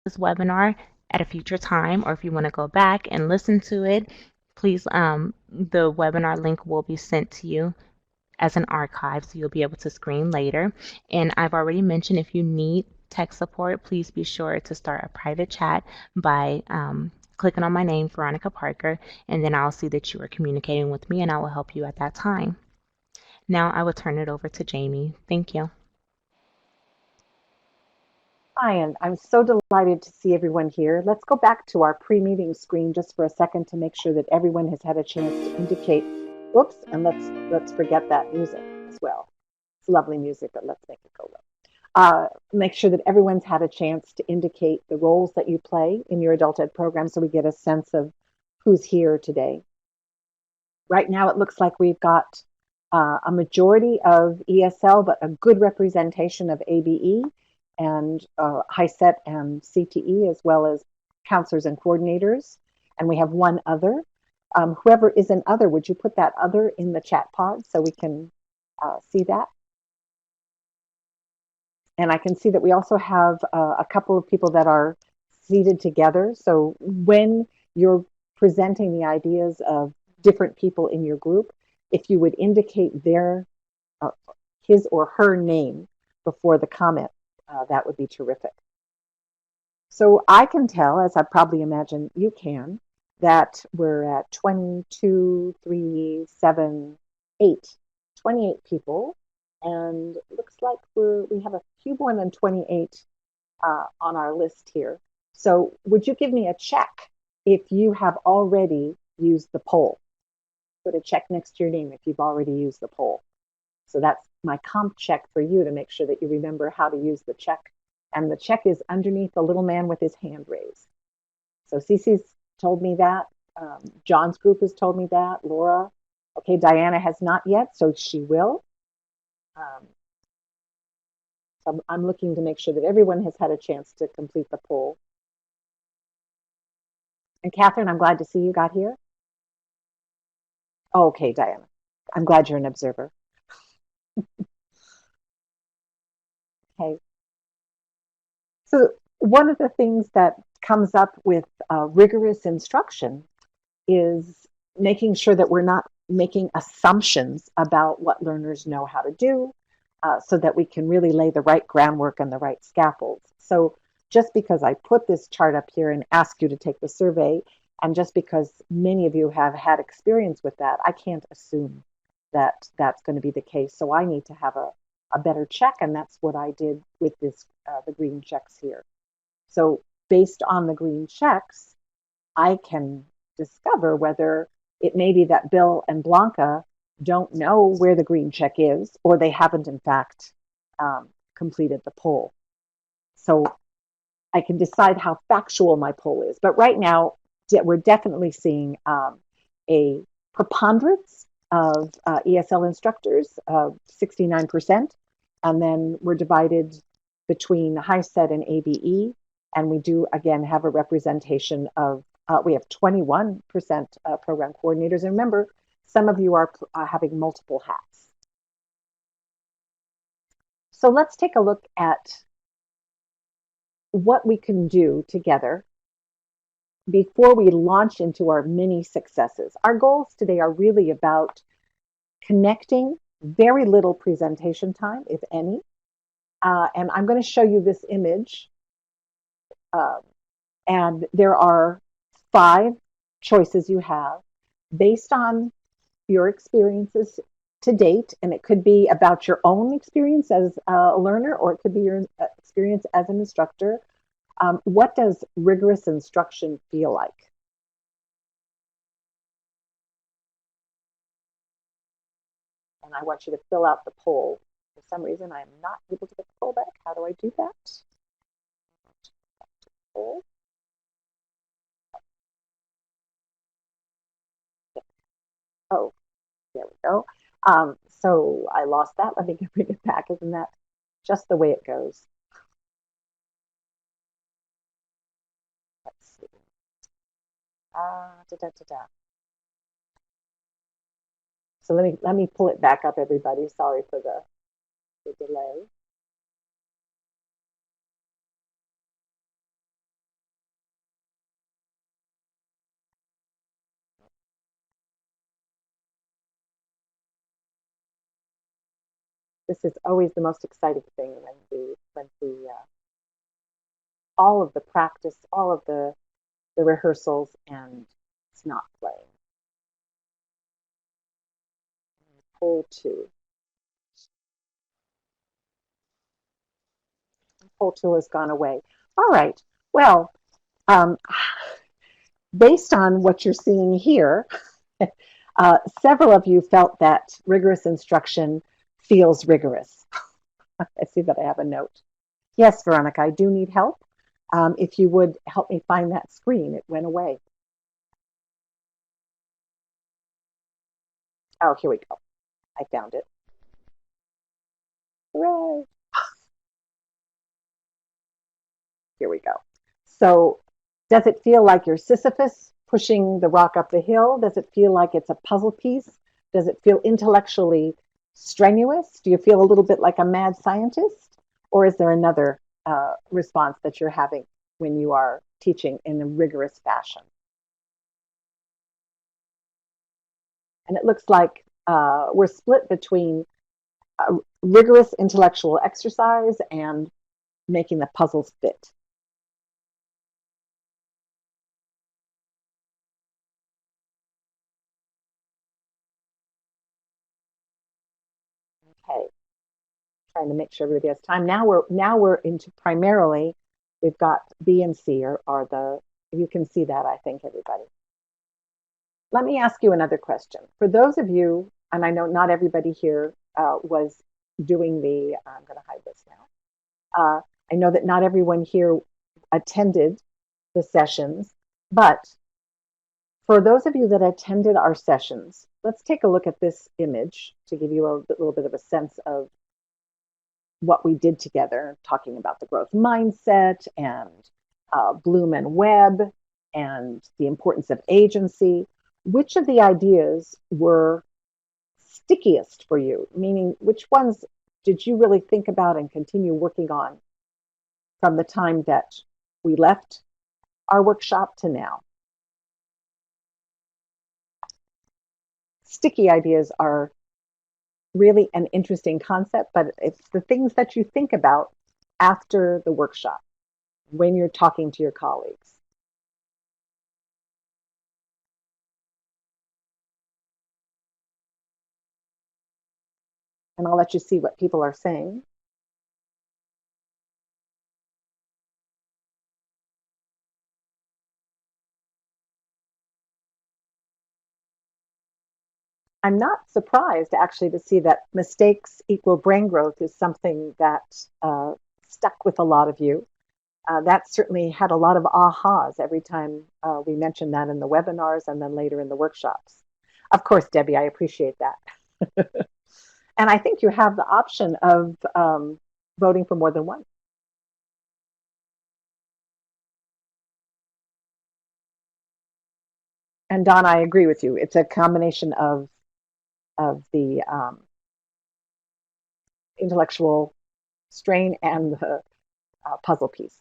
this webinar at a future time, or if you want to go back and listen to it, please, the webinar link will be sent to you as an archive, so you'll be able to screen later. And I've already mentioned, if you need tech support, please be sure to start a private chat by clicking on my name, Veronica Parker, and then I'll see that you are communicating with me and I will help you at that time. Now I will turn it over to Jamie. Thank you. Hi, and I'm so delighted to see everyone here. Let's go back to our pre-meeting screen just for a second to make sure that everyone has had a chance to indicate. Whoops, and let's forget that music as well. It's lovely music, but let's make it go low. Make sure that everyone's had a chance to indicate the roles that you play in your adult ed program so we get a sense of who's here today. Right now, it looks like we've got a majority of ESL, but a good representation of ABE and HiSET and CTE, as well as counselors and coordinators. And we have one other. Whoever is an other, would you put that other in the chat pod so we can see that? And I can see that we also have a couple of people that are seated together. So when you're presenting the ideas of different people in your group, if you would indicate their his or her name before the comment, that would be terrific. So I can tell, as I probably imagine you can, that we're at 22, 3, 7, 8, 28 people. And it looks like we have a few more than 28 on our list here. So would you give me a check if you have already used the poll? Put a check next to your name if you've already used the poll. So that's my comp check for you to make sure that you remember how to use the check. And the check is underneath the little man with his hand raised. So Cece's told me that. John's group has told me that. Laura. Okay, Diana has not yet, so she will. So I'm looking to make sure that everyone has had a chance to complete the poll. And Catherine, I'm glad to see you got here. Oh, okay, Diana. I'm glad you're an observer. Okay. So one of the things that comes up with rigorous instruction is making sure that we're not making assumptions about what learners know how to do, so that we can really lay the right groundwork and the right scaffolds. So just because I put this chart up here and ask you to take the survey, and just because many of you have had experience with that, I can't assume that that's going to be the case. So I need to have a better check, and that's what I did with this the green checks here. So based on the green checks, I can discover whether it may be that Bill and Blanca don't know where the green check is, or they haven't, in fact, completed the poll. So I can decide how factual my poll is. But right now, we're definitely seeing a preponderance of ESL instructors, 69%. And then we're divided between HiSET and ABE. And we do, again, have a representation of, we have 21% program coordinators. And remember, some of you are having multiple hats. So let's take a look at what we can do together before we launch into our mini successes. Our goals today are really about connecting, very little presentation time, if any. And I'm going to show you this image. And there are 5 choices you have based on your experiences to date. And it could be about your own experience as a learner, or it could be your experience as an instructor. What does rigorous instruction feel like? And I want you to fill out the poll. For some reason, I am not able to get the poll back. How do I do that? Poll. Oh, there we go. So I lost that. Let me bring it back. Isn't that just the way it goes? Let's see. Da, da, da, da. So let me pull it back up, everybody. Sorry for the delay. This is always the most exciting thing when the all of the practice, all of the rehearsals, and it's not playing. Pull two. Pull two has gone away. All right. Well, um, based on what you're seeing here, several of you felt that rigorous instruction feels rigorous. I see that I have a note. Yes, Veronica, I do need help. If you would help me find that screen, it went away. Oh, here we go. I found it. Hooray. Here we go. So, does it feel like you're Sisyphus pushing the rock up the hill? Does it feel like it's a puzzle piece? Does it feel intellectually strenuous? Do you feel a little bit like a mad scientist? Or is there another response that you're having when you are teaching in a rigorous fashion? And it looks like we're split between rigorous intellectual exercise and making the puzzles fit. Okay, trying to make sure everybody has time. Now we're into primarily we've got B and C are the you can see that I think everybody. Let me ask you another question. For those of you, and I know not everybody here was doing the. I'm going to hide this now. I know that not everyone here attended the sessions, but for those of you that attended our sessions, let's take a look at this image to give you a little bit of a sense of what we did together, talking about the growth mindset and Bloom and Webb and the importance of agency. Which of the ideas were stickiest for you? Meaning, which ones did you really think about and continue working on from the time that we left our workshop to now? Sticky ideas are really an interesting concept, but it's the things that you think about after the workshop when you're talking to your colleagues. And I'll let you see what people are saying. I'm not surprised actually to see that mistakes equal brain growth is something that stuck with a lot of you. That certainly had a lot of ahas every time we mentioned that in the webinars and then later in the workshops. Of course, Debbie, I appreciate that. And I think you have the option of voting for more than one. And Don, I agree with you. It's a combination of the intellectual strain and the puzzle piece.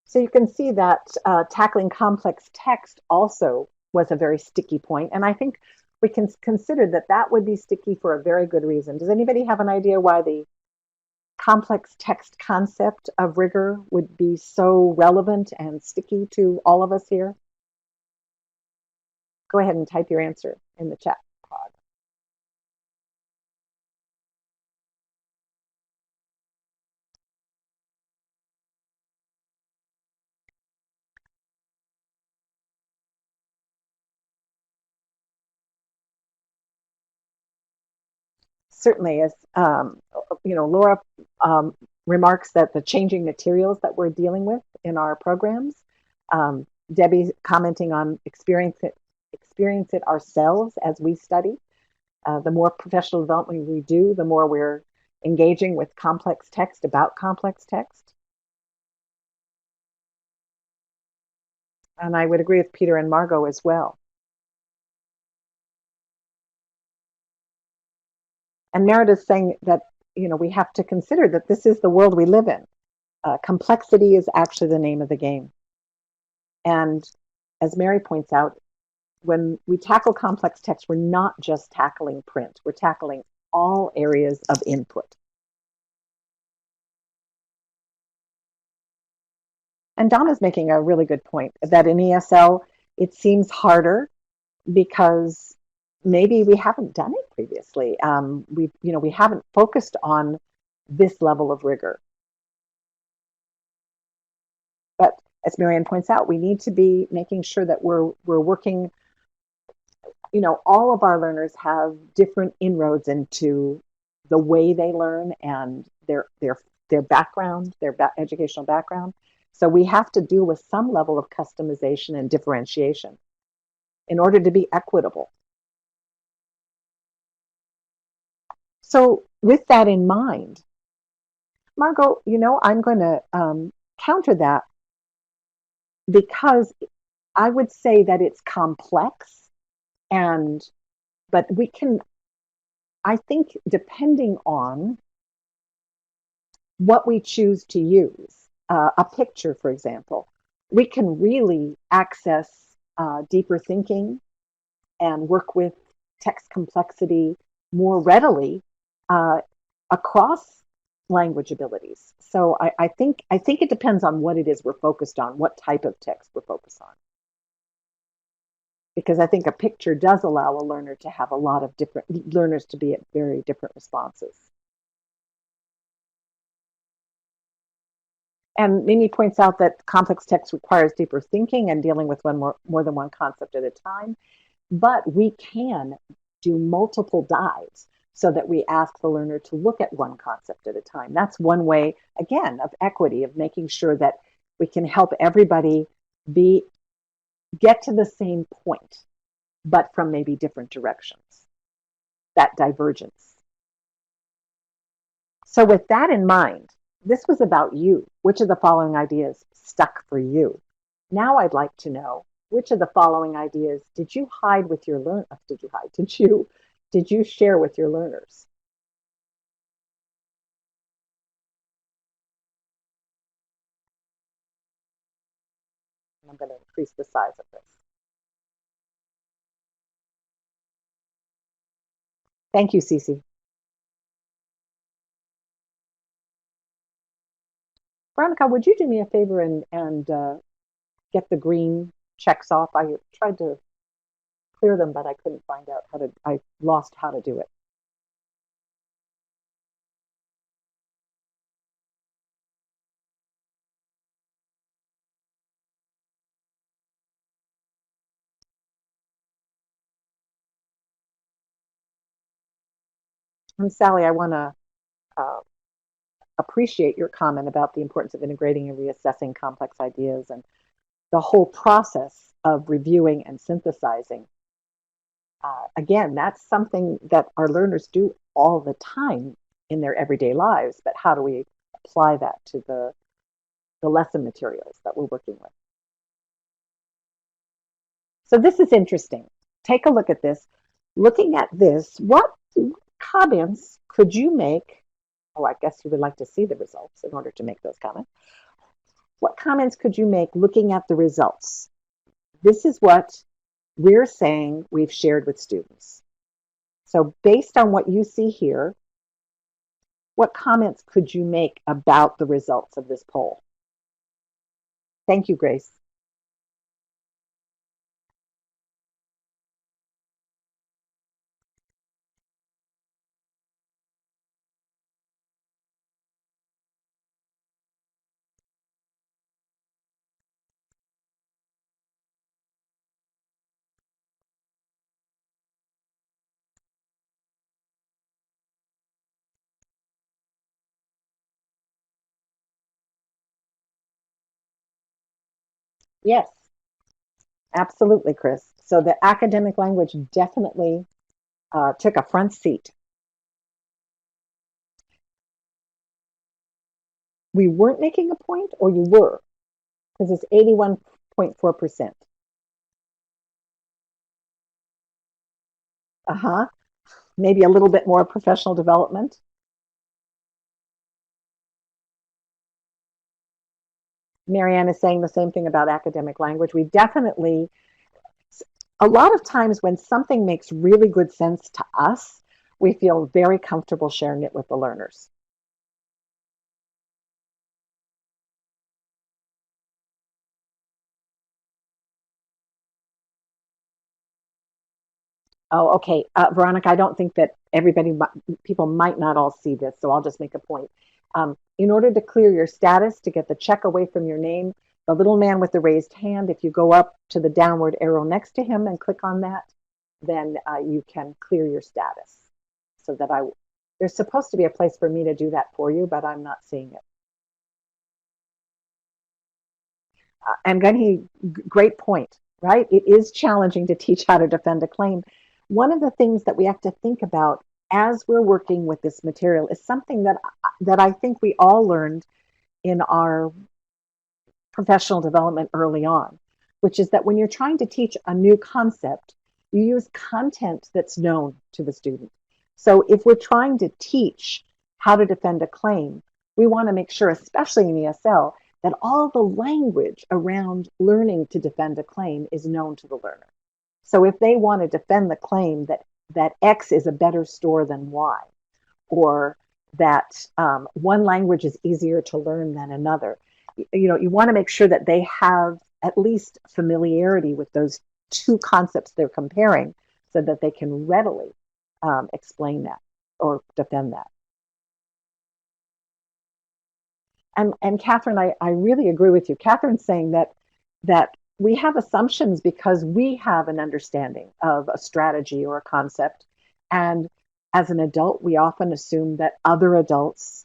So you can see that tackling complex text also was a very sticky point, and I think we can consider that that would be sticky for a very good reason. Does anybody have an idea why the complex text concept of rigor would be so relevant and sticky to all of us here? Go ahead and type your answer in the chat pod. Certainly, as Laura remarks that the changing materials that we're dealing with in our programs. Debbie commenting on experience it ourselves as we study. The more professional development we do, the more we're engaging with complex text about complex text. And I would agree with Peter and Margot as well. And Meredith's saying that we have to consider that this is the world we live in. Complexity is actually the name of the game. And as Mary points out, when we tackle complex text, we're not just tackling print, we're tackling all areas of input. And Donna's making a really good point that in ESL, it seems harder because maybe we haven't done it previously. We haven't focused on this level of rigor. But as Marianne points out, we need to be making sure that we're working. All of our learners have different inroads into the way they learn and their background, their educational background. So we have to do with some level of customization and differentiation in order to be equitable. So with that in mind, Margot, I'm going to counter that because I would say that it's complex, but we can, I think, depending on what we choose to use, a picture, for example, we can really access deeper thinking and work with text complexity more readily across language abilities. So I think it depends on what it is we're focused on, what type of text we're focused on. Because I think a picture does allow a learner to have a lot of different learners to be at very different responses. And Mimi points out that complex text requires deeper thinking and dealing with more than one concept at a time. But we can do multiple dives so that we ask the learner to look at one concept at a time. That's one way, again, of equity, of making sure that we can help everybody get to the same point, but from maybe different directions, that divergence. So with that in mind, this was about you. Which of the following ideas stuck for you? Now I'd like to know, which of the following ideas did you hide with your learners? Did you share with your learners? I'm going to increase the size of this. Thank you, Cece. Veronica, would you do me a favor and get the green checks off? I tried to clear them, but I couldn't find out I lost how to do it. And Sally, I want to uh, appreciate your comment about the importance of integrating and reassessing complex ideas and the whole process of reviewing and synthesizing. Again, that's something that our learners do all the time in their everyday lives, but how do we apply that to the lesson materials that we're working with? So this is interesting. Take a look at this. Looking at this, what comments could you make? Oh, I guess you would like to see the results in order to make those comments. What comments could you make looking at the results? This is what we're saying we've shared with students. So based on what you see here, what comments could you make about the results of this poll? Thank you, Grace. Yes, absolutely, Chris. So the academic language definitely took a front seat. We weren't making a point, or you were, because it's 81.4%. Uh-huh. Maybe a little bit more professional development. Marianne is saying the same thing about academic language. We definitely, a lot of times when something makes really good sense to us, we feel very comfortable sharing it with the learners. Oh, okay. Veronica, I don't think that people might not all see this, so I'll just make a point. In order to clear your status, to get the check away from your name, the little man with the raised hand, if you go up to the downward arrow next to him and click on that, then you can clear your status. So that there's supposed to be a place for me to do that for you, but I'm not seeing it. And Gunny, great point, right? It is challenging to teach how to defend a claim. One of the things that we have to think about as we're working with this material is something that I think we all learned in our professional development early on, which is that when you're trying to teach a new concept, you use content that's known to the student. So if we're trying to teach how to defend a claim, we want to make sure, especially in ESL, that all the language around learning to defend a claim is known to the learner. So if they want to defend the claim that X is a better store than Y, or that one language is easier to learn than another, you want to make sure that they have at least familiarity with those two concepts they're comparing so that they can readily explain that or defend that. And Catherine, I really agree with you. Catherine's saying that we have assumptions because we have an understanding of a strategy or a concept. And as an adult, we often assume that other adults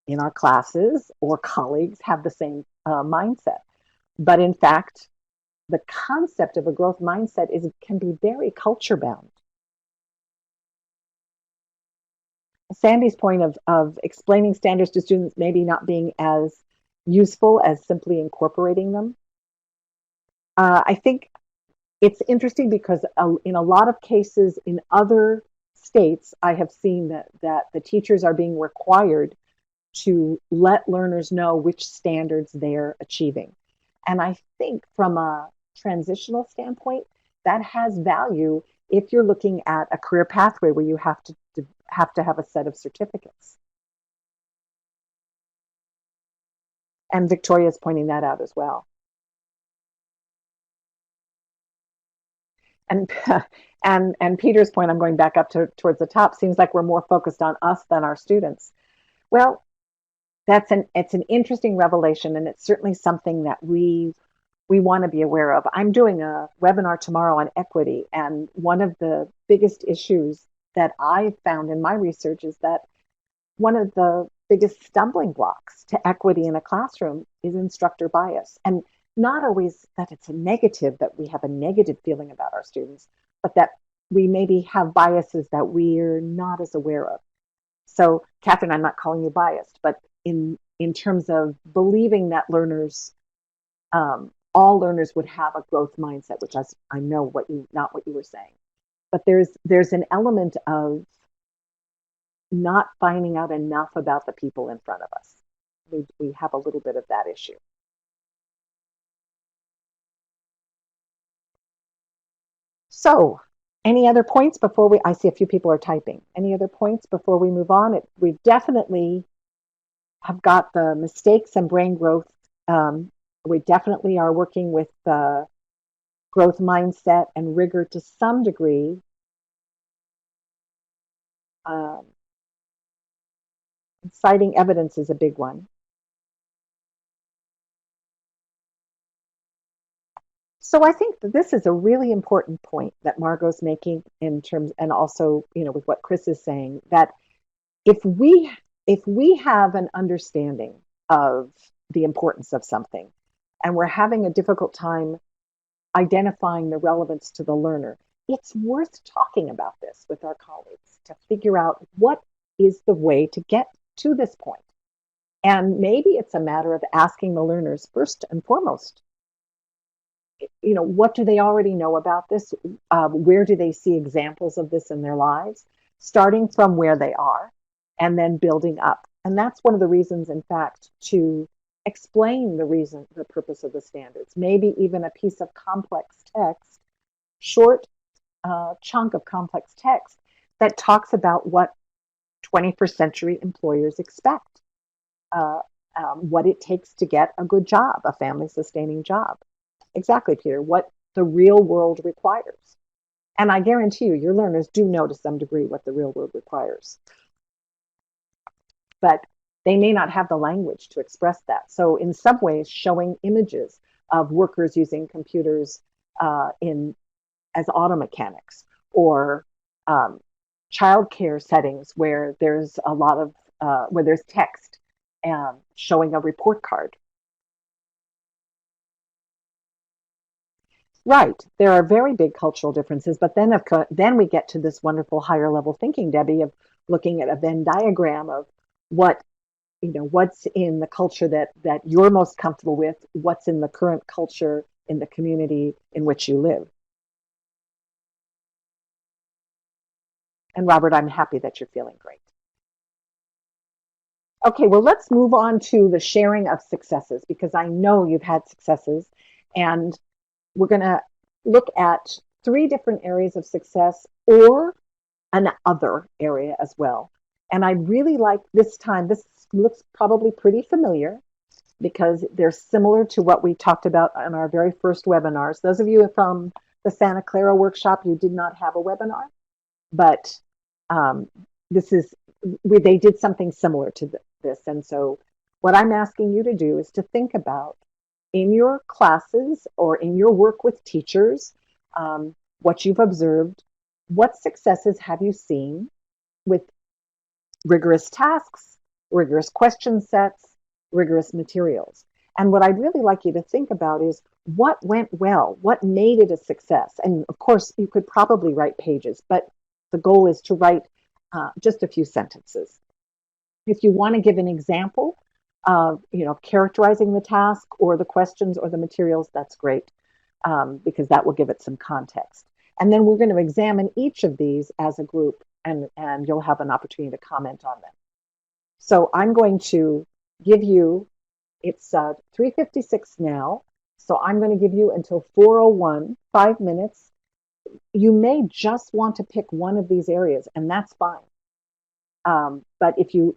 in our classes or colleagues have the same mindset. But in fact, the concept of a growth mindset can be very culture bound. Sandy's point of explaining standards to students maybe not being as useful as simply incorporating them. I think it's interesting because in a lot of cases in other states, I have seen that the teachers are being required to let learners know which standards they're achieving. And I think from a transitional standpoint, that has value if you're looking at a career pathway where you have to have a set of certificates. And Victoria's pointing that out as well. And and Peter's point, I'm going back up towards the top, seems like we're more focused on us than our students. Well, it's an interesting revelation, and it's certainly something that we want to be aware of. I'm doing a webinar tomorrow on equity, and one of the biggest issues that I found in my research is that one of the biggest stumbling blocks to equity in a classroom is instructor bias. And not always that it's a negative, that we have a negative feeling about our students, but that we maybe have biases that we're not as aware of. So, Catherine, I'm not calling you biased, but in terms of believing that all learners would have a growth mindset, which I know not what you were saying, but there's an element of not finding out enough about the people in front of us. We have a little bit of that issue. So, any other points before I see a few people are typing. Any other points before we move on? We definitely have got the mistakes and brain growth. We definitely are working with the growth mindset and rigor to some degree. Citing evidence is a big one. So I think that this is a really important point that Margot's making in terms, and also, with what Chris is saying, that if we have an understanding of the importance of something, and we're having a difficult time identifying the relevance to the learner, it's worth talking about this with our colleagues to figure out what is the way to get to this point. And maybe it's a matter of asking the learners first and foremost, what do they already know about this? Where do they see examples of this in their lives? Starting from where they are and then building up. And that's one of the reasons, in fact, to explain the reason, the purpose of the standards, maybe even a piece of complex text, short chunk of complex text that talks about what 21st century employers expect, uh, what it takes to get a good job, a family sustaining job. Exactly, Peter, what the real world requires. And I guarantee you, your learners do know to some degree what the real world requires. But they may not have the language to express that. So, in some ways, showing images of workers using computers in as auto mechanics, or childcare settings where there's a lot of where there's text showing a report card. Right. There are very big cultural differences, but then we get to this wonderful higher level thinking, Debbie, of looking at a Venn diagram of what what's in the culture that you're most comfortable with, what's in the current culture in the community in which you live. And Robert, I'm happy that you're feeling great. Okay, well, let's move on to the sharing of successes, because I know you've had successes, and we're going to look at 3 different areas of success, or an other area as well. And I really like this time, this looks probably pretty familiar because they're similar to what we talked about on our very first webinars. Those of you from the Santa Clara workshop, you did not have a webinar, but this is, they did something similar to this. And so what I'm asking you to do is to think about, in your classes or in your work with teachers, what you've observed, what successes have you seen with rigorous tasks, rigorous question sets, rigorous materials. And what I'd really like you to think about is what went well, what made it a success. And of course, you could probably write pages, but the goal is to write just a few sentences. If you want to give an example of, characterizing the task or the questions or the materials, that's great, because that will give it some context. And then we're going to examine each of these as a group, and you'll have an opportunity to comment on them. So I'm going to give you, it's 3:56 now, so I'm going to give you until 4:01, 5 minutes. You may just want to pick one of these areas, and that's fine. But if you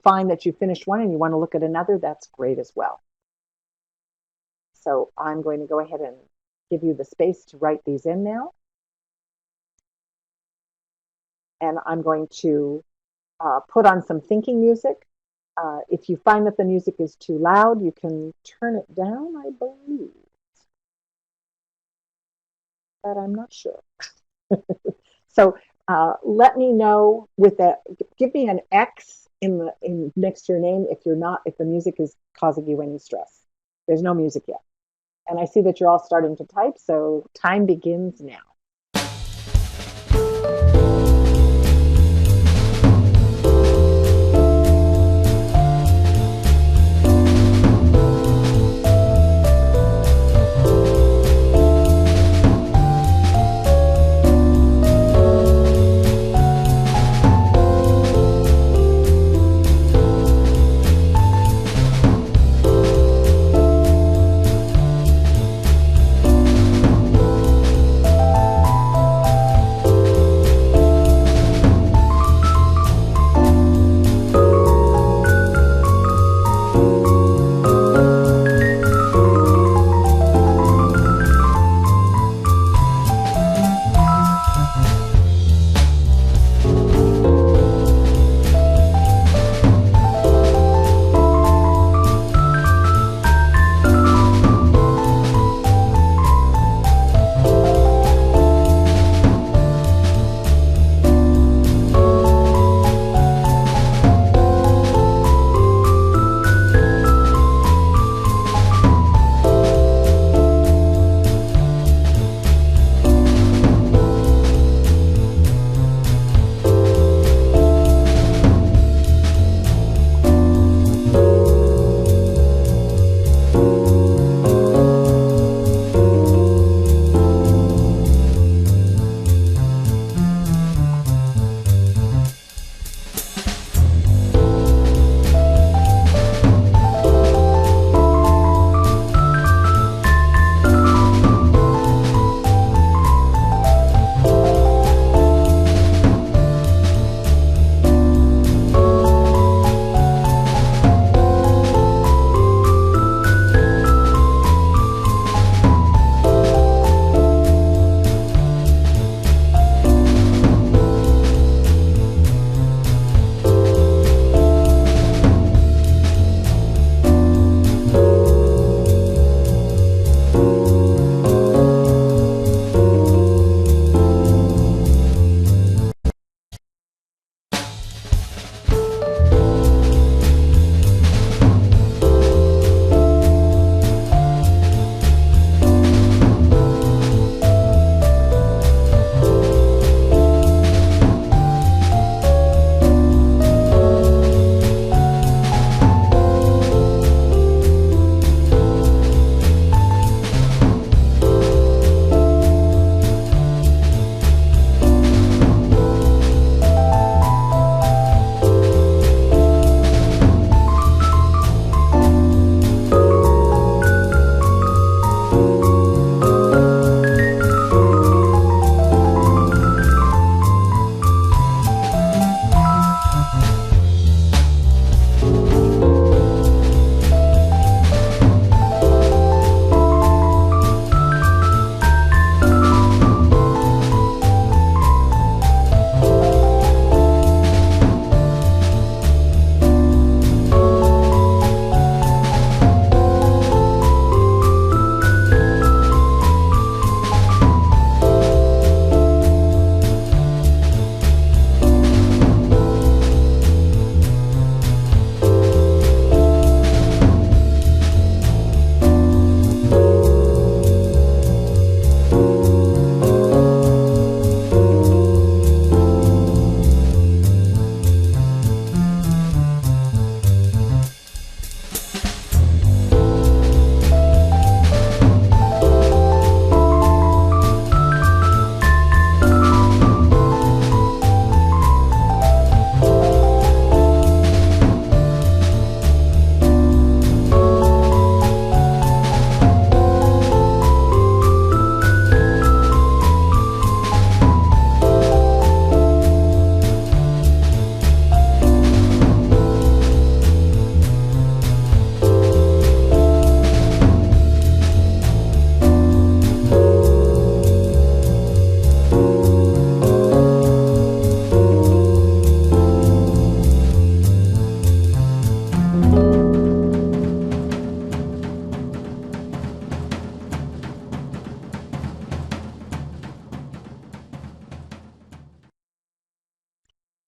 find that you finished one and you want to look at another, that's great as well. So I'm going to go ahead and give you the space to write these in now. And I'm going to put on some thinking music. If you find that the music is too loud, you can turn it down, I believe. But I'm not sure. So let me know with that. Give me an X in next to your name if the music is causing you any stress. There's no music yet. And I see that you're all starting to type, so time begins now.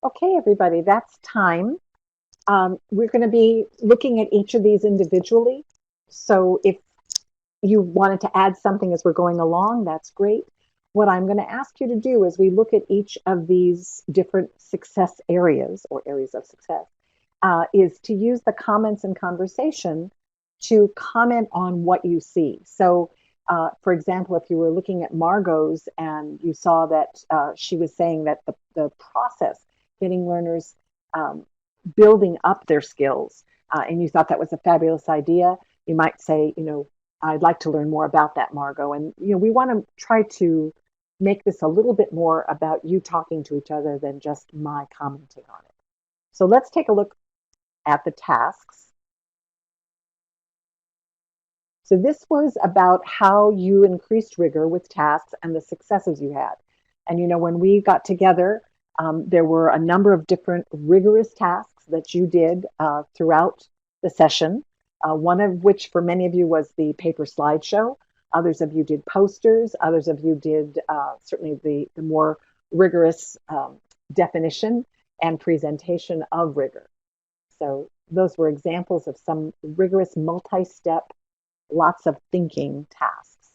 Okay, everybody, that's time. We're going to be looking at each of these individually. So if you wanted to add something as we're going along, that's great. What I'm going to ask you to do as we look at each of these different success areas or areas of success is to use the comments and conversation to comment on what you see. So, for example, if you were looking at Margot's and you saw that she was saying that the process, getting learners um, building up their skills, and you thought that was a fabulous idea, you might say, I'd like to learn more about that, Margot. And we want to try to make this a little bit more about you talking to each other than just my commenting on it. So let's take a look at the tasks. So this was about how you increased rigor with tasks and the successes you had. And when we got together, there were a number of different rigorous tasks that you did throughout the session. One of which, for many of you, was the paper slideshow. Others of you did posters. Others of you did certainly the more rigorous definition and presentation of rigor. So those were examples of some rigorous multi-step, lots of thinking tasks.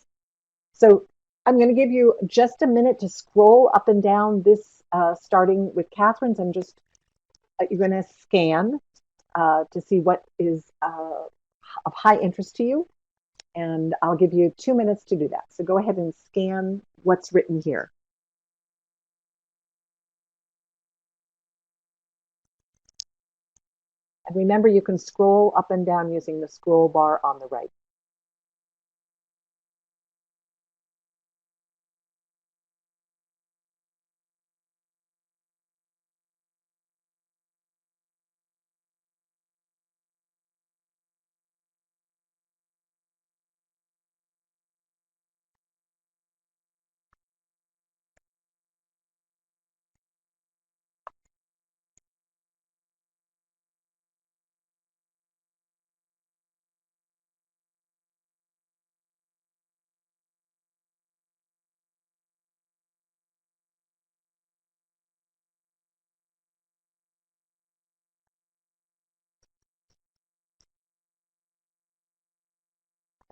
So I'm going to give you just a minute to scroll up and down this, starting with Catherine's. I'm just, you're going to scan to see what is of high interest to you. And I'll give you 2 minutes to do that. So go ahead and scan what's written here. And remember, you can scroll up and down using the scroll bar on the right.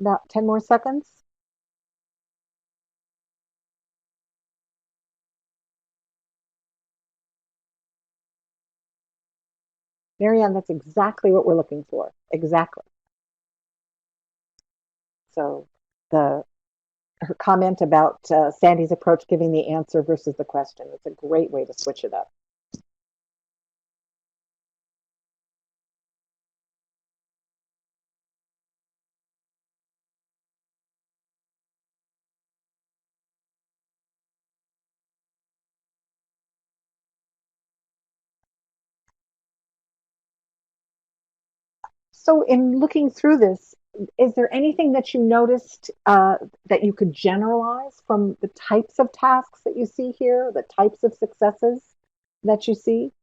About 10 more seconds. Marianne, that's exactly what we're looking for. Exactly. So the her comment about Sandy's approach giving the answer versus the question. It's a great way to switch it up. So in looking through this, is there anything that you noticed that you could generalize from the types of tasks that you see here, the types of successes that you see?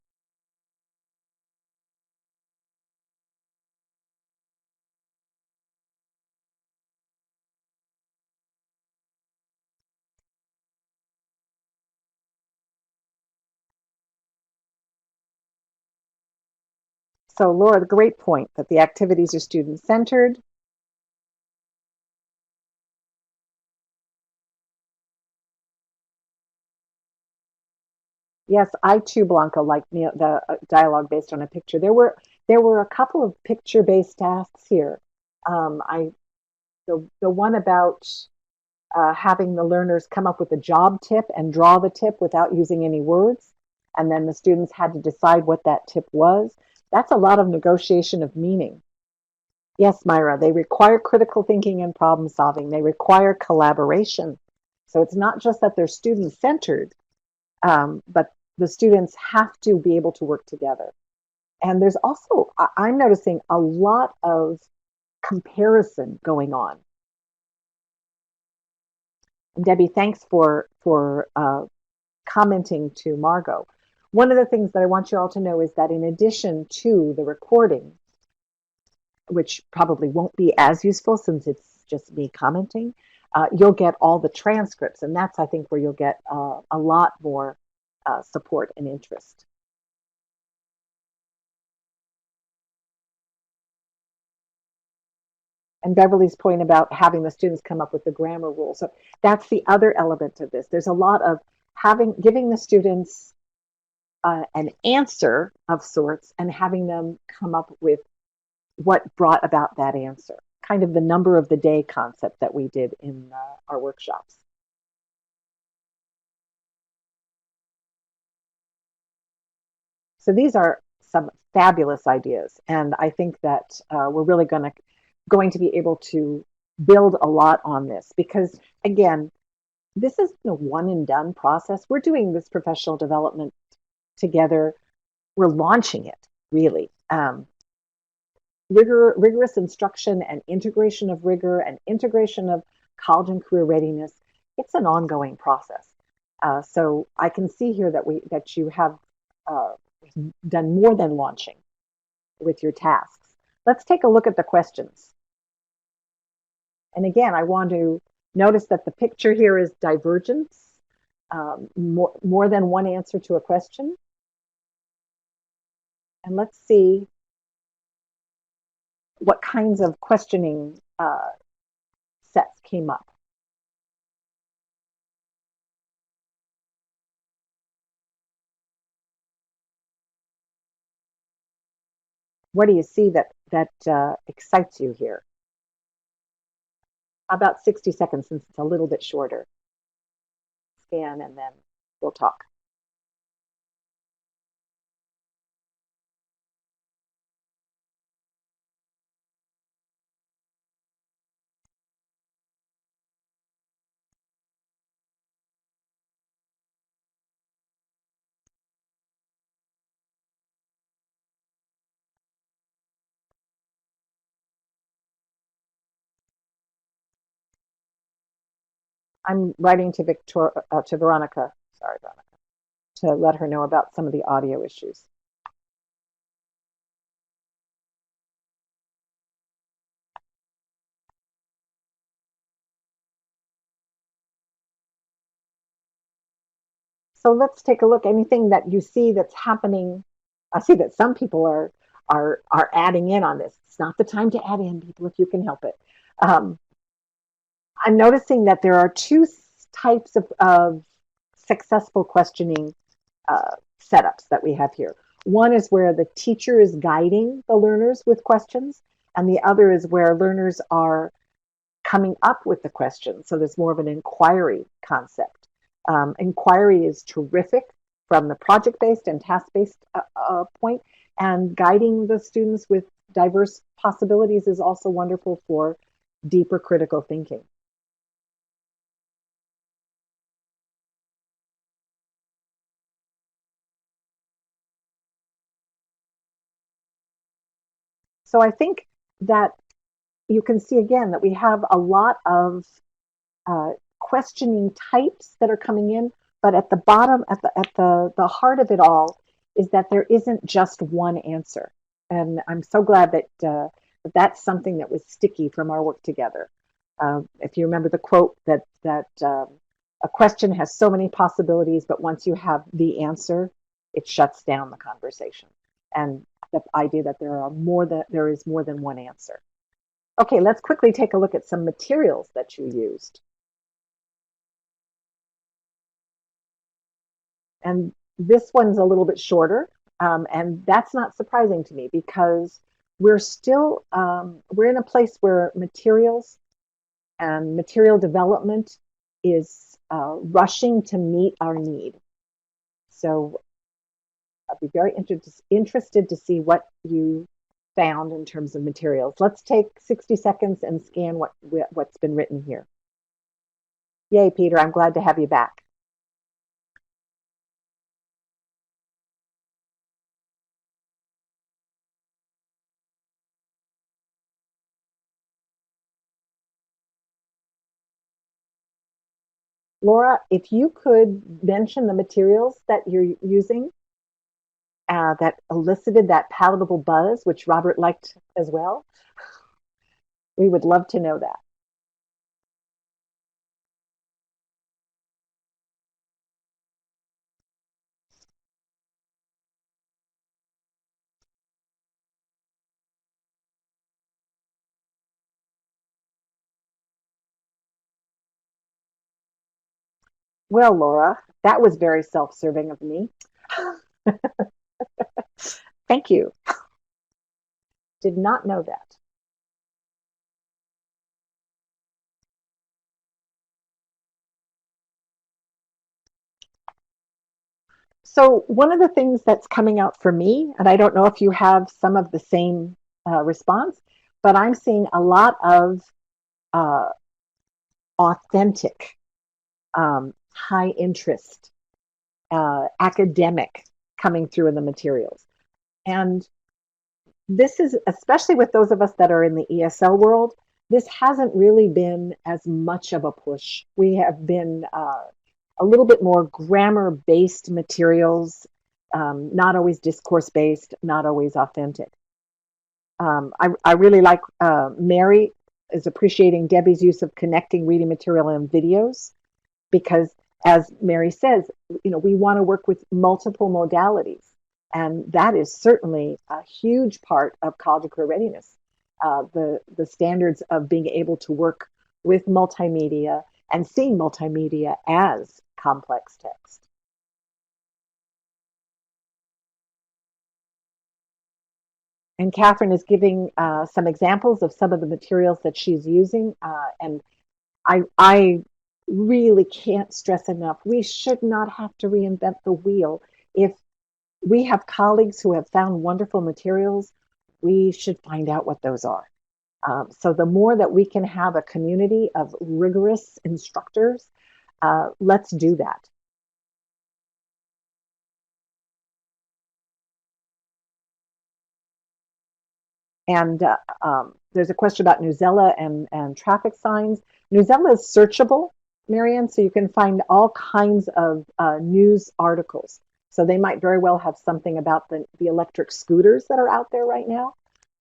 So Laura, the great point that the activities are student-centered. Yes, I too, Blanca, like the dialogue based on a picture. There were a couple of picture-based tasks here. I the one about having the learners come up with a job tip and draw the tip without using any words, and then the students had to decide what that tip was. That's a lot of negotiation of meaning. Yes, Myra, they require critical thinking and problem solving. They require collaboration. So it's not just that they're student centered, but the students have to be able to work together. And there's also, I'm noticing a lot of comparison going on. And Debbie, thanks for commenting to Margot. One of the things that I want you all to know is that in addition to the recording, which probably won't be as useful since it's just me commenting, you'll get all the transcripts, and that's I think where you'll get a lot more support and interest. And Beverly's point about having the students come up with the grammar rules. So that's the other element of this. There's a lot of giving the students an answer of sorts and having them come up with what brought about that answer. Kind of the number of the day concept that we did in our workshops. So these are some fabulous ideas, and I think that we're really going to be able to build a lot on this because, again, this is a one and done process. We're doing this professional development together. We're launching it really. Rigorous instruction and integration of rigor and integration of college and career readiness. It's an ongoing process. So I can see here that you have uh, done more than launching with your tasks. Let's take a look at the questions. And again, I want to notice that the picture here is divergence, more than one answer to a question. And let's see what kinds of questioning sets came up. What do you see that excites you here? About 60 seconds since it's a little bit shorter. Scan and then we'll talk. I'm writing to to Veronica, sorry, Veronica, to let her know about some of the audio issues. So let's take a look. Anything that you see that's happening, I see that some people are adding in on this. It's not the time to add in, people, if you can help it. Um, I'm noticing that there are two types of successful questioning setups that we have here. One is where the teacher is guiding the learners with questions, and the other is where learners are coming up with the questions. So there's more of an inquiry concept. Inquiry is terrific from the project-based and task-based point, and guiding the students with diverse possibilities is also wonderful for deeper critical thinking. So I think that you can see again that we have a lot of questioning types that are coming in, but at the bottom, the heart of it all is that there isn't just one answer. And I'm so glad that that's something that was sticky from our work together. If you remember the quote that a question has so many possibilities, but once you have the answer, it shuts down the conversation. And the idea that there is more than one answer. Okay, let's quickly take a look at some materials that you used. And this one's a little bit shorter, and that's not surprising to me because we're in a place where materials and material development is rushing to meet our need. So I'd be very interested to see what you found in terms of materials. Let's take 60 seconds and scan what's been written here. Yay, Peter, I'm glad to have you back. Laura, if you could mention the materials that you're using that elicited that palatable buzz, which Robert liked as well, we would love to know that. Well, Laura, that was very self-serving of me. Thank you. Did not know that. So one of the things that's coming out for me, and I don't know if you have some of the same response, but I'm seeing a lot of uh, authentic, high interest, academic coming through in the materials. And this is, especially with those of us that are in the ESL world, this hasn't really been as much of a push. We have been a little bit more grammar based materials, not always discourse based, not always authentic. I really like Mary is appreciating Debbie's use of connecting reading material and videos because, as Mary says, we want to work with multiple modalities, and that is certainly a huge part of college and career readiness. The standards of being able to work with multimedia and seeing multimedia as complex text. And Catherine is giving some examples of some of the materials that she's using, and I really can't stress enough. We should not have to reinvent the wheel. If we have colleagues who have found wonderful materials, we should find out what those are. So the more that we can have a community of rigorous instructors, let's do that. And there's a question about Newsela and traffic signs. Newsela is searchable, Marianne, so you can find all kinds of news articles. So they might very well have something about the electric scooters that are out there right now,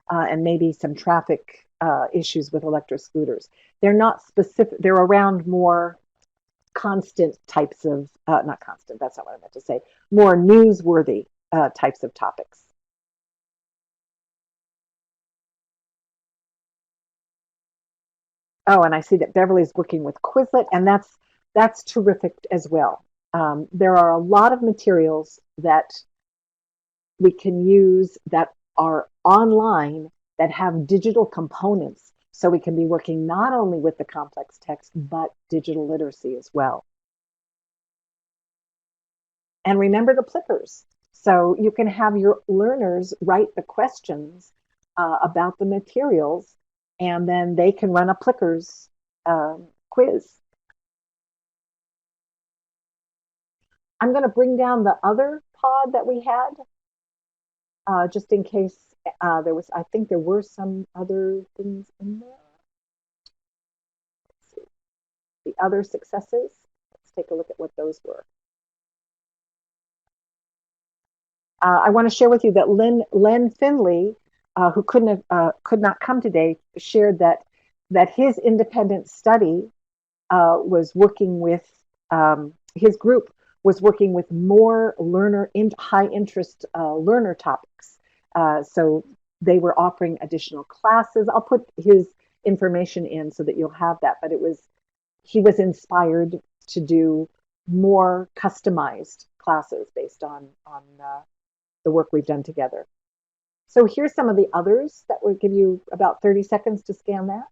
and maybe some traffic issues with electric scooters. They're not specific, they're around more constant types of, not constant, that's not what I meant to say, more newsworthy types of topics. Oh, and I see that Beverly's working with Quizlet, and that's terrific as well. There are a lot of materials that we can use that are online that have digital components, so we can be working not only with the complex text but digital literacy as well. And remember the plickers, so you can have your learners write the questions about the materials, and then they can run a plickers quiz. I'm going to bring down the other pod that we had, just in case there was, I think there were some other things in there. Let's see. The other successes. Let's take a look at what those were. I want to share with you that Len Finley, who could not come today, shared that his independent study was working with his group was working with more high interest learner topics. So they were offering additional classes. I'll put his information in so that you'll have that. But he was inspired to do more customized classes based on the work we've done together. So here's some of the others that would give you about 30 seconds to scan that.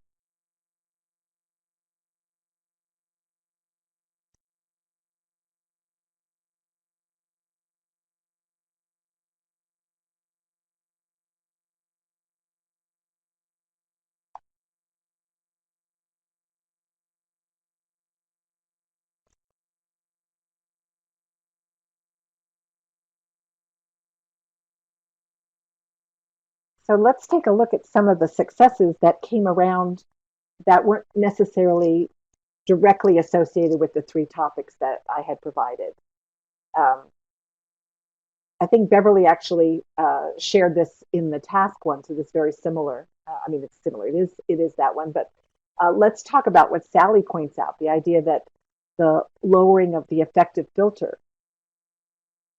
So let's take a look at some of the successes that came around that weren't necessarily directly associated with the three topics that I had provided. Um, I think Beverly actually shared this in the task one, so this very similar. I mean, it's similar. It is that one, but let's talk about what Sally points out: the idea that the lowering of the effective filter,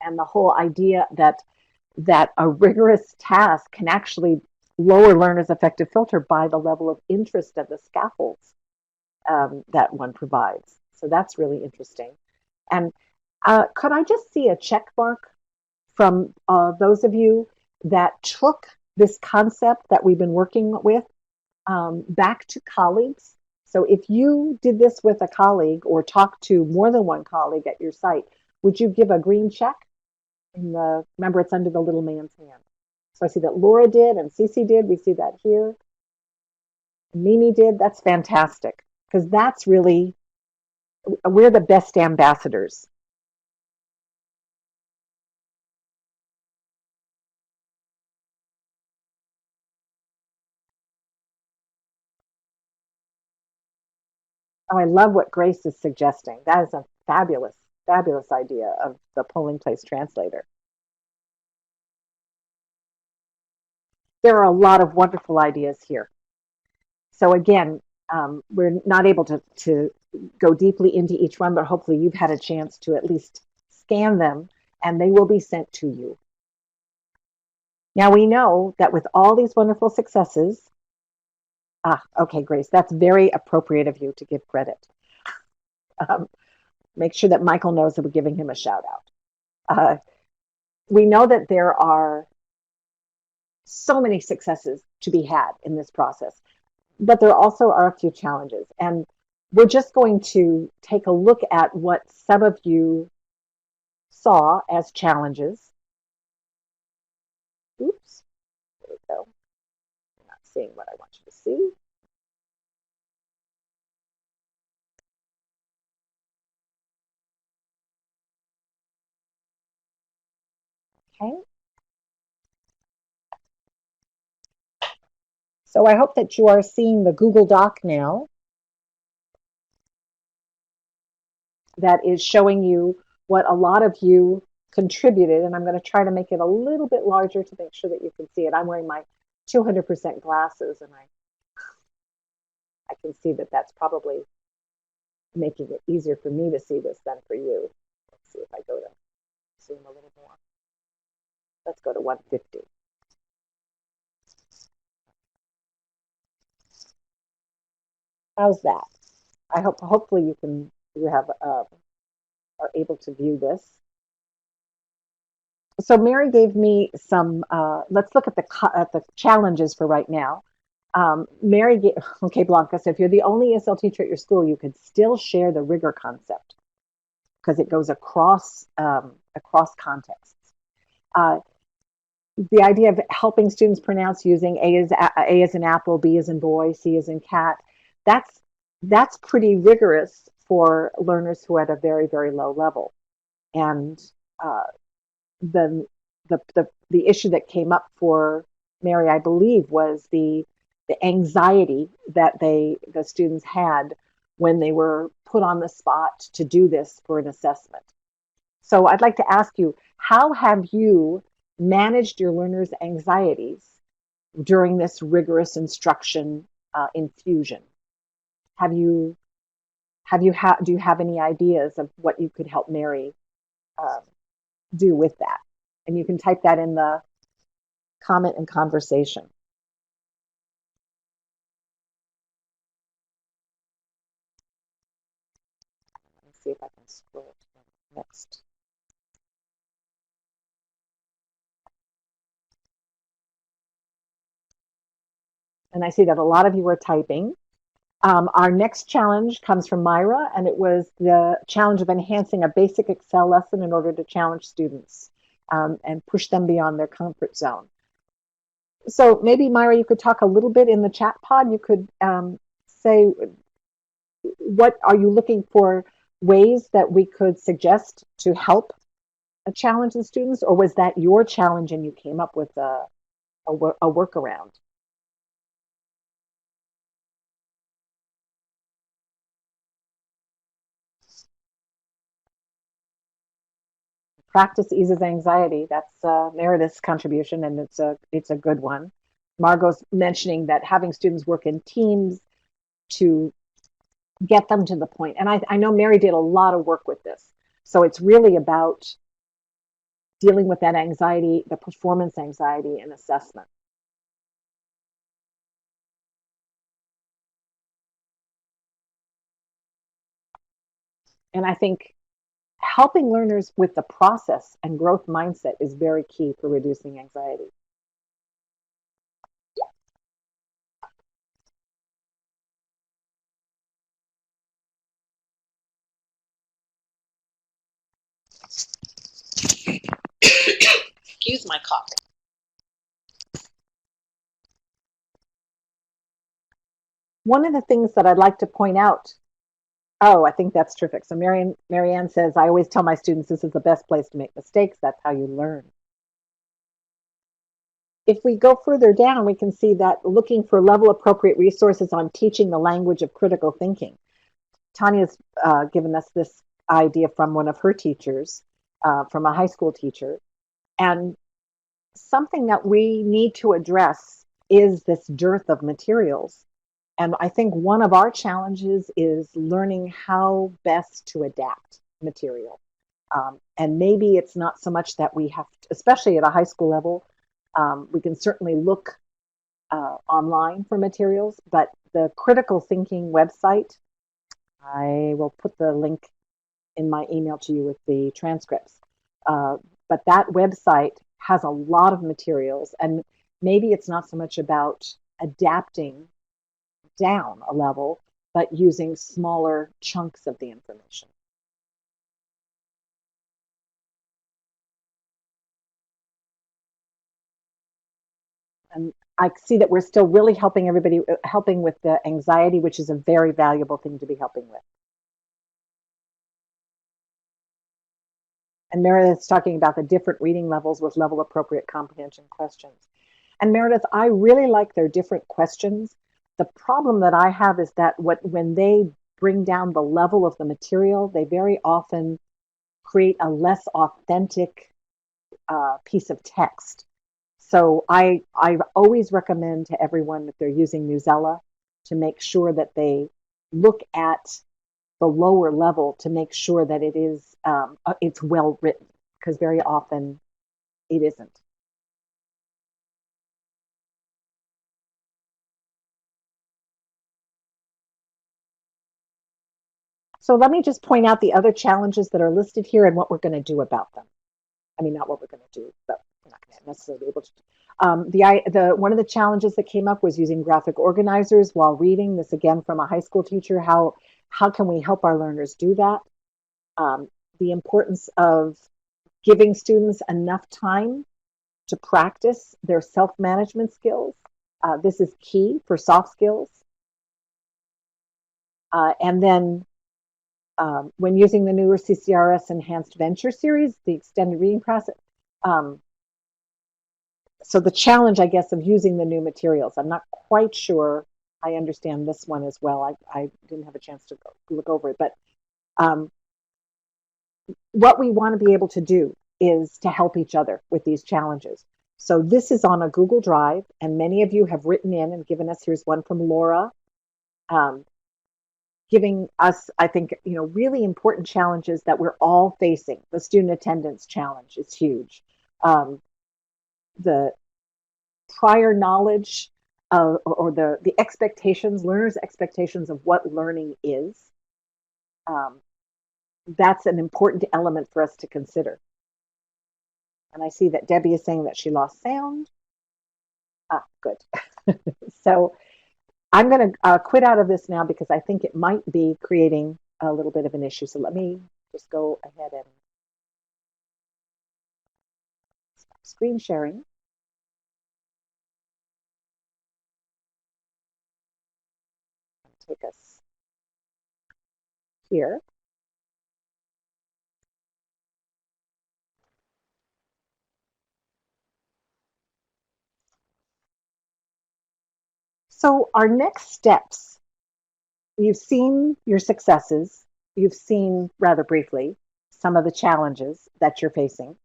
and the whole idea that a rigorous task can actually lower learners' effective filter by the level of interest of the scaffolds that one provides. So that's really interesting. And could I just see a check mark from those of you that took this concept that we've been working with back to colleagues? So if you did this with a colleague or talked to more than one colleague at your site, would you give a green check? Remember, it's under the little man's hand. So I see that Laura did and Cece did. We see that here. Mimi did. That's fantastic because that's really, we're the best ambassadors. Oh, I love what Grace is suggesting. That is a fabulous, fabulous idea of the polling place translator. There are a lot of wonderful ideas here. So again, we're not able to go deeply into each one, but hopefully you've had a chance to at least scan them and they will be sent to you. Now we know that with all these wonderful successes, okay, Grace, that's very appropriate of you to give credit. Um, make sure that Michael knows that we're giving him a shout out. Uh, we know that there are so many successes to be had in this process, but there also are a few challenges. And we're just going to take a look at what some of you saw as challenges. Oops, there we go. I'm not seeing what I want you to see. Okay. So I hope that you are seeing the Google Doc now that is showing you what a lot of you contributed. And I'm going to try to make it a little bit larger to make sure that you can see it. I'm wearing my 200% glasses and I can see that that's probably making it easier for me to see this than for you. Let's see if I go to zoom a little more. Let's go to 150. How's that? I hope hopefully you have are able to view this. So Mary gave me some. Let's look at the challenges for right now. Mary, okay, Blanca. So if you're the only ESL teacher at your school, you could still share the rigor concept because it goes across contexts. The idea of helping students pronounce using A as in apple, B as in boy, C as in cat. That's that's pretty rigorous for learners who are at a very very low level. And uh, the, the issue that came up for Mary, I believe, was the anxiety that the students had when they were put on the spot to do this for an assessment. So I'd like to ask you, how have you managed your learners' anxieties during this rigorous instruction infusion? Have you do you have any ideas of what you could help Mary uh, do with that? And you can type that in the comment and conversation. Let's see if I can scroll to the next. And I see that a lot of you are typing. Our next challenge comes from Myra, and it was the challenge of enhancing a basic Excel lesson in order to challenge students and push them beyond their comfort zone. So maybe, Myra, you could talk a little bit in the chat pod. You could say, what are you looking for ways that we could suggest to help challenge the students, or was that your challenge and you came up with a workaround? Practice eases anxiety. That's Meredith's contribution, and it's a good one. Margot's mentioning that having students work in teams to get them to the point. And I know Mary did a lot of work with this. So it's really about dealing with that anxiety, the performance anxiety and assessment. And I think helping learners with the process and growth mindset is very key for reducing anxiety. Excuse my cough. One of the things that I'd like to point out, oh, I think that's terrific. So Marianne says, I always tell my students this is the best place to make mistakes. That's how you learn. If we go further down, we can see that looking for level appropriate resources on teaching the language of critical thinking. Tanya's given us this idea from one of her teachers, from a high school teacher. And something that we need to address is this dearth of materials. And I think one of our challenges is learning how best to adapt material. And maybe it's not so much that we have, to, especially at a high school level, we can certainly look online for materials, but the critical thinking website, I will put the link in my email to you with the transcripts. But that website has a lot of materials, and maybe it's not so much about adapting down a level, but using smaller chunks of the information. And I see that we're still really helping everybody, helping with the anxiety, which is a very valuable thing to be helping with. And Meredith's talking about the different reading levels with level appropriate comprehension questions. And Meredith, I really like their different questions. The problem that I have is that when they bring down the level of the material, they very often create a less authentic piece of text. So I always recommend to everyone, if they're using Newsela, to make sure that they look at the lower level to make sure that it is it's well written, because very often it isn't. So let me just point out the other challenges that are listed here and what we're going to do about them. I mean, not what we're going to do, but we're not going to necessarily be able to. One of the challenges that came up was using graphic organizers while reading. This again from a high school teacher. How can we help our learners do that? The importance of giving students enough time to practice their self-management skills. This is key for soft skills. And then when using the newer CCRS Enhanced Venture series, the extended reading process. So the challenge, I guess, of using the new materials, I'm not quite sure I understand this one as well. I didn't have a chance to look over it, but what we want to be able to do is to help each other with these challenges. So this is on a Google Drive, and many of you have written in and given us, here's one from Laura, giving us, I think, really important challenges that we're all facing. The student attendance challenge is huge. The prior knowledge or the expectations, learners' expectations of what learning is. That's an important element for us to consider. And I see that Debbie is saying that she lost sound. Good. So I'm going to quit out of this now because I think it might be creating a little bit of an issue. So let me just go ahead and stop screen sharing. Take us here. So our next steps, you've seen your successes, you've seen rather briefly some of the challenges that you're facing,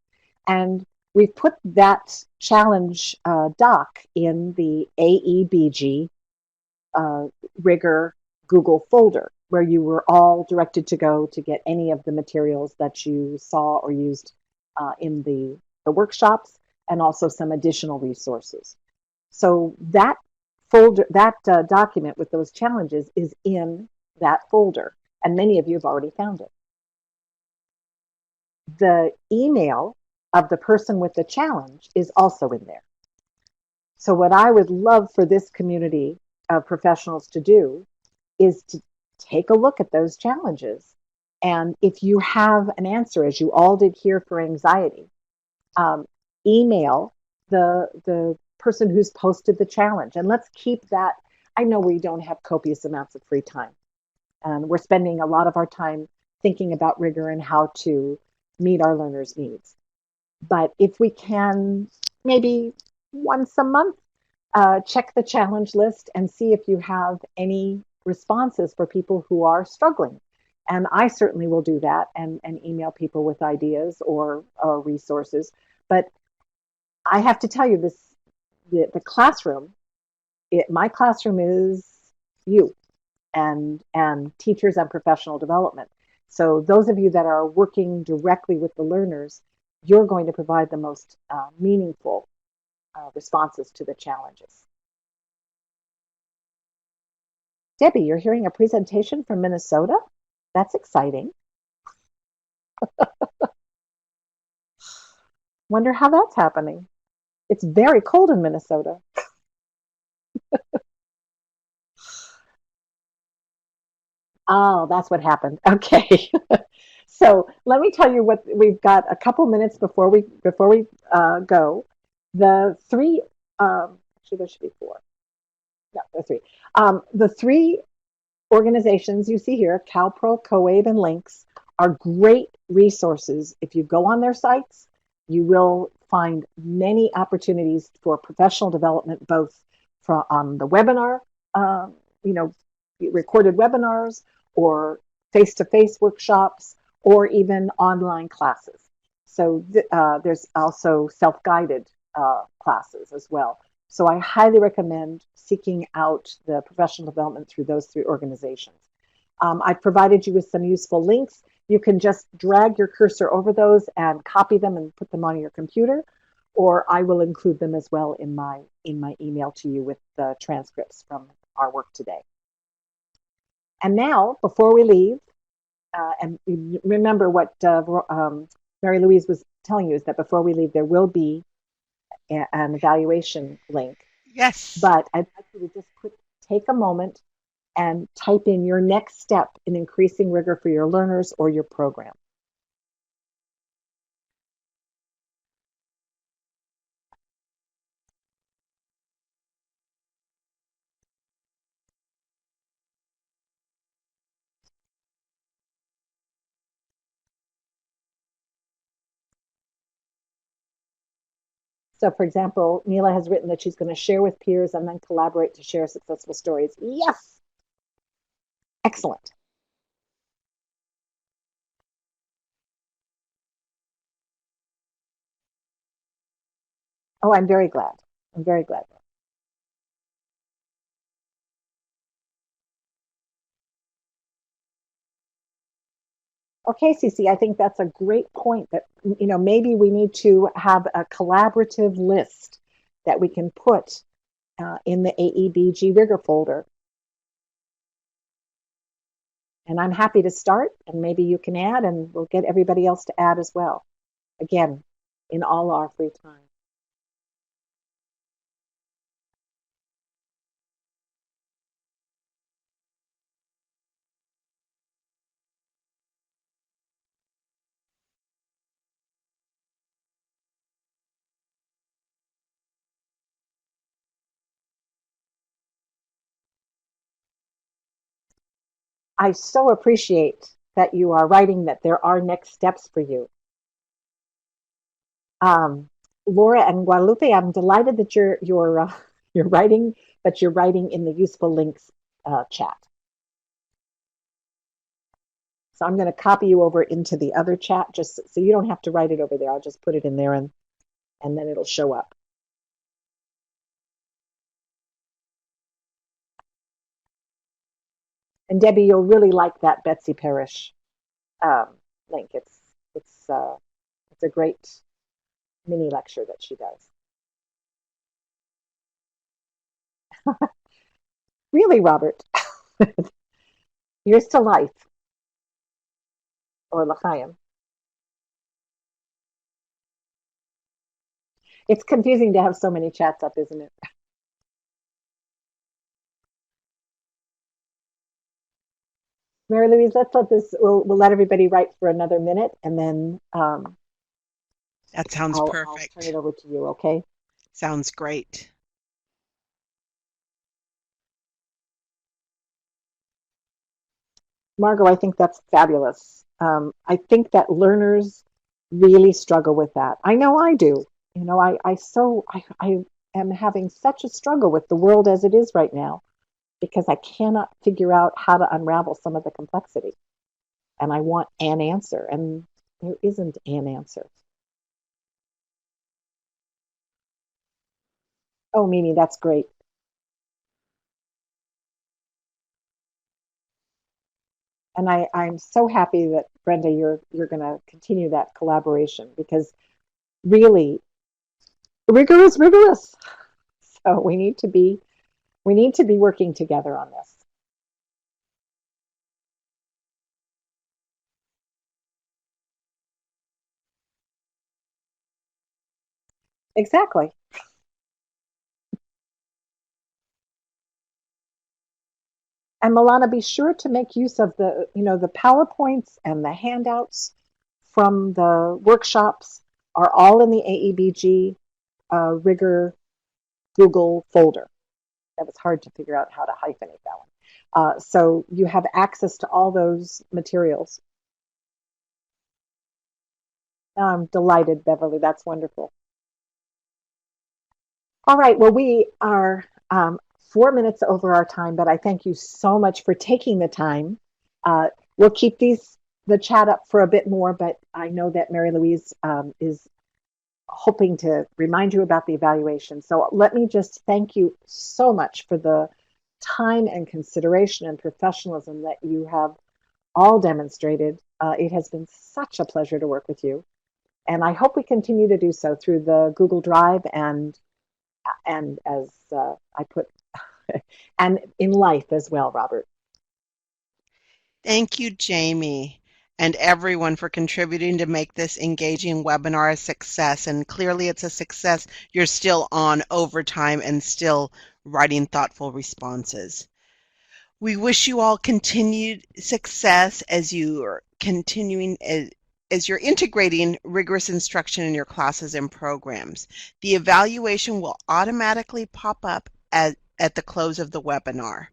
and we've put that challenge doc in the AEBG Rigor Google folder, where you were all directed to go to get any of the materials that you saw or used in the workshops, and also some additional resources. So that folder, that document with those challenges is in that folder, and many of you have already found it. The email of the person with the challenge is also in there. So, what I would love for this community of professionals to do is to take a look at those challenges. And if you have an answer, as you all did here for anxiety, um, email the person who's posted the challenge. And let's keep that. I know we don't have copious amounts of free time, and we're spending a lot of our time thinking about rigor and how to meet our learners' needs. But if we can, maybe once a month, check the challenge list and see if you have any responses for people who are struggling. And I certainly will do that and email people with ideas or resources. But I have to tell you this, the classroom, my classroom is you and teachers and professional development. So those of you that are working directly with the learners, you're going to provide the most meaningful responses to the challenges. Debbie, you're hearing a presentation from Minnesota? That's exciting. Wonder how that's happening. It's very cold in Minnesota. Oh, that's what happened. Okay. So let me tell you what we've got a couple minutes before we go. The three, actually there should be four. No, there are three. The three organizations you see here, CalPro, COABE, and Links, are great resources. If you go on their sites, you will find many opportunities for professional development, both from the webinar, you know, recorded webinars, or face-to-face workshops, or even online classes. So there's also self-guided classes as well. So I highly recommend seeking out the professional development through those three organizations. I've provided you with some useful links. You can just drag your cursor over those and copy them and put them on your computer, or I will include them as well in my email to you with the transcripts from our work today. And now, before we leave, and remember what Mary Louise was telling you is that before we leave, there will be an evaluation link. Yes. But I'd like you to just take a moment and type in your next step in increasing rigor for your learners or your program. So, for example, Mila has written that she's going to share with peers and then collaborate to share successful stories. Yes, excellent. Oh, I'm very glad. I'm very glad. Okay, Cece, I think that's a great point that, maybe we need to have a collaborative list that we can put in the AEBG rigor folder. And I'm happy to start, and maybe you can add, and we'll get everybody else to add as well. Again, in all our free time. I so appreciate that you are writing that there are next steps for you. Um, Laura and Guadalupe, I'm delighted that you're writing, but you're writing in the useful links chat. So I'm going to copy you over into the other chat, just so you don't have to write it over there. I'll just put it in there, and then it'll show up. And Debbie, you'll really like that Betsy Parrish link. It's a great mini lecture that she does. Really, Robert? Here's to life, or l'chaim. It's confusing to have so many chats up, isn't it? Mary Louise, let's let this, we'll let everybody write for another minute and then That sounds I'll turn it perfect. over to you, okay? Sounds great. Margot, I think that's fabulous. I think that learners really struggle with that. I know I do. You know, I am having such a struggle with the world as it is right now because I cannot figure out how to unravel some of the complexity. And I want an answer, and there isn't an answer. Oh, Mimi, that's great. And I'm so happy that Brenda, you're going to continue that collaboration because really, rigor is rigorous. So we need to be working together on this. Exactly. And Milana, be sure to make use of the PowerPoints and the handouts from the workshops are all in the AEBG Rigor Google folder. That was hard to figure out how to hyphenate that one. So you have access to all those materials. I'm delighted, Beverly. That's wonderful. All right. Well, we are 4 minutes over our time, but I thank you so much for taking the time. We'll keep the chat up for a bit more, but I know that Mary Louise is hoping to remind you about the evaluation. So let me just thank you so much for the time and consideration and professionalism that you have all demonstrated. It has been such a pleasure to work with you. And I hope we continue to do so through the Google Drive and as I put, and in life as well, Robert. Thank you, Jamie, and everyone for contributing to make this engaging webinar a success. And clearly it's a success. You're still on overtime and still writing thoughtful responses. We wish you all continued success as you are continuing as you're integrating rigorous instruction in your classes and programs. The evaluation will automatically pop up at the close of the webinar,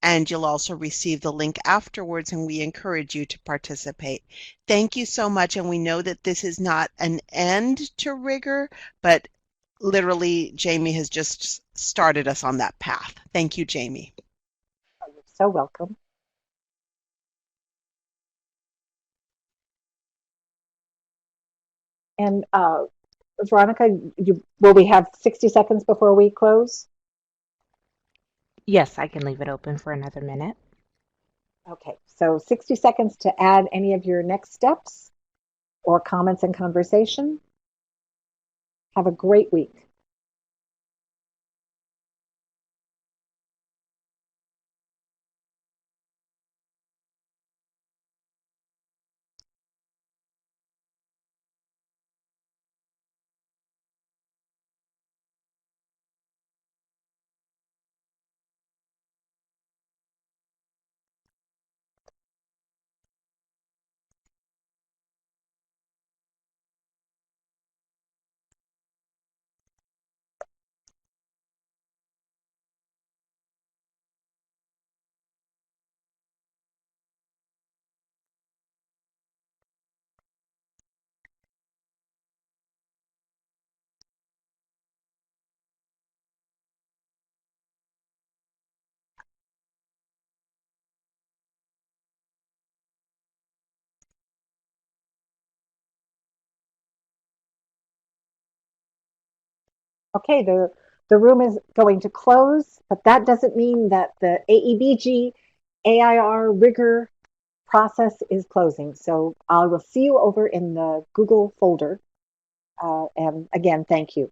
and you'll also receive the link afterwards, and we encourage you to participate. Thank you so much, and we know that this is not an end to rigor, but literally Jamie has just started us on that path. Thank you, Jamie. Oh, you're so welcome. And Veronica, will we have 60 seconds before we close? Yes, I can leave it open for another minute. Okay, so 60 seconds to add any of your next steps or comments and conversation. Have a great week. Okay, the room is going to close, but that doesn't mean that the AEBG AIR rigor process is closing. So I will see you over in the Google folder. And again, thank you.